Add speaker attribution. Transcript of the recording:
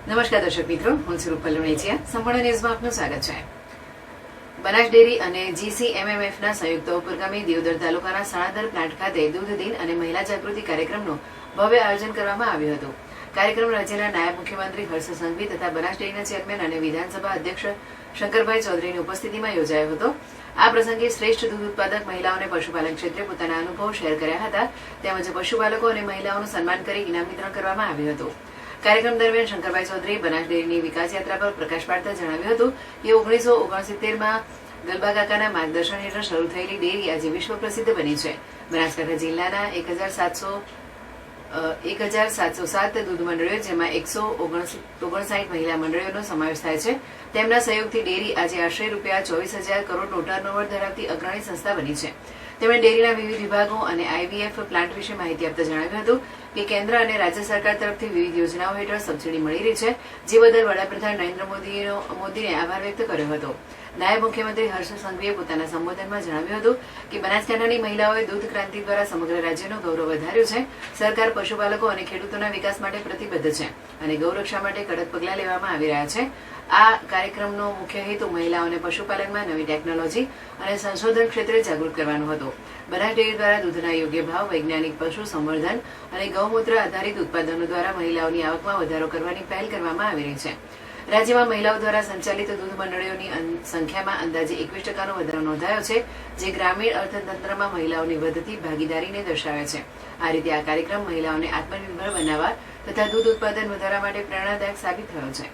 Speaker 1: નમસ્કાર દર્શક મિત્રો, હું છું રૂપલ લુણેચિયા. સંપૂર્ણ ન્યૂઝમાં આપનું સ્વાગત છે. બનાસ ડેરી અને GCMMFના સંયુક્ત ઉપક્રમે દિયોદર તાલુકાના સણાદર પ્લાન્ટ ખાતે દૂધ દિન અને મહિલા જાગૃતિ કાર્યક્રમનું ભવ્ય આયોજન કરવામાં આવ્યું હતું. કાર્યક્રમ રાજ્યના નાયબ મુખ્યમંત્રી હર્ષ સંઘવી તથા બનાસ ડેરીના ચેરમેન અને વિધાનસભા અધ્યક્ષ શંકરભાઈ ચૌધરીની ઉપસ્થિતિમાં યોજાયો હતો. આ પ્રસંગે શ્રેષ્ઠ દૂધ ઉત્પાદક મહિલાઓને પશુપાલન ક્ષેત્રે પોતાના અનુભવો શેર કર્યા હતા. તેમજ પશુપાલકો અને મહિલાઓનું સન્માન કરી ઇનામ વિતરણ કરવામાં આવ્યું હતું. કાર્યક્રમ દરમિયાન શંકરભાઈ ચૌધરી બનાસ ડેરીની વિકાસ યાત્રા પર પ્રકાશ પાડતા જણાવ્યું હતું કે 1969માં ગલબાકાકાના માર્ગદર્શન હેઠળ શરૂ થયેલી ડેરી આજે વિશ્વ પ્રસિદ્ધ બની છે. બનાસકાંઠા જિલ્લાના 1707 દૂધ મંડળીઓ, જેમાં 159 મહિલા મંડળીઓનો સમાવેશ થાય છે. તેમના સહયોગથી ડેરી આજે આશરે ₹24,000 કરોડનું ટર્નઓવર ધરાવતી અગ્રણી સંસ્થા બની છે. તેમણે ડેરીના વિવિધ વિભાગો અને IVF પ્લાન્ટ વિશે માહિતી આપતા જણાવ્યું હતું કે કેન્દ્ર અને રાજ્ય સરકાર તરફથી વિવિધ યોજનાઓ હેઠળ સબસિડી મળી રહી છે, જે બદલ વડાપ્રધાન નરેન્દ્ર મોદીને આભાર વ્યક્ત કર્યો હતો. નાયબ મુખ્યમંત્રી હર્ષ સંઘવીએ પોતાના સંબોધનમાં જણાવ્યું હતું કે બનાસકાંઠાની મહિલાઓએ દૂધ ક્રાંતિ દ્વારા સમગ્ર રાજ્યનું ગૌરવ વધાર્યું છે. સરકાર પશુપાલકો અને ખેડૂતોના વિકાસ માટે પ્રતિબદ્ધ છે અને ગૌરક્ષા માટે કડક પગલાં લેવામાં આવી રહ્યા છે. આ કાર્યક્રમનો મુખ્ય હેતુ મહિલાઓને પશુપાલનમાં નવી ટેકનોલોજી અને સંશોધન ક્ષેત્રે જાગૃત કરવાનો હતો. બનાસ ડેરી દ્વારા દૂધના યોગ્ય ભાવ, વૈજ્ઞાનિક પશુ સંવર્ધન અને ગૌમૂત્ર આધારિત ઉત્પાદનો દ્વારા મહિલાઓની આવકમાં વધારો કરવાની પહેલ કરવામાં આવી રહી છે. રાજ્યમાં મહિલાઓ દ્વારા સંચાલિત દૂધ મંડળીઓની સંખ્યામાં અંદાજે 21% વધારો નોંધાયો છે, જે ગ્રામીણ અર્થતંત્રમાં મહિલાઓની વધતી ભાગીદારીને દર્શાવે છે. આ રીતે આ કાર્યક્રમ મહિલાઓને આત્મનિર્ભર બનાવવા તથા દૂધ ઉત્પાદન વધારવા માટે પ્રેરણાદાયક સાબિત થયો છે.